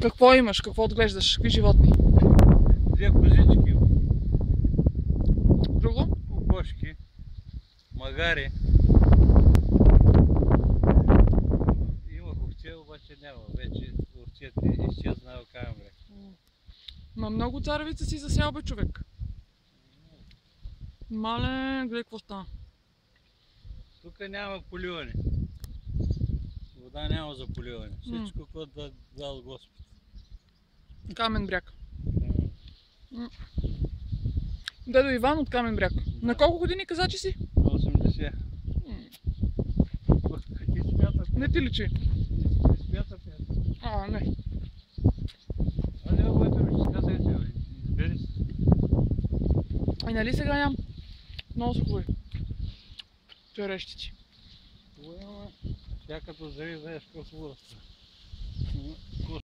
Какво имаш? Какво отглеждаш? Какви животни? Две козички, Друго? кокошки, магари. Имах овце, обаче няма. Вече овцете изчезна в Камбре. Ма много царевица си засял, бе, човек. Мале, гледай какво стана. Тук няма поливане. Вода няма за поливане. Всичко, което дал Господ. Камен бряг. Дедо Иван от Камен бряг. Да. На колко години каза, че си? 80. И смята Не ти личи. И смята пят. Не. А не, моето ми ще казайте, избери се. И нали сега ям? Много са хубави. Черещици. Хубаво, тя като зри, знаеш какво се върста.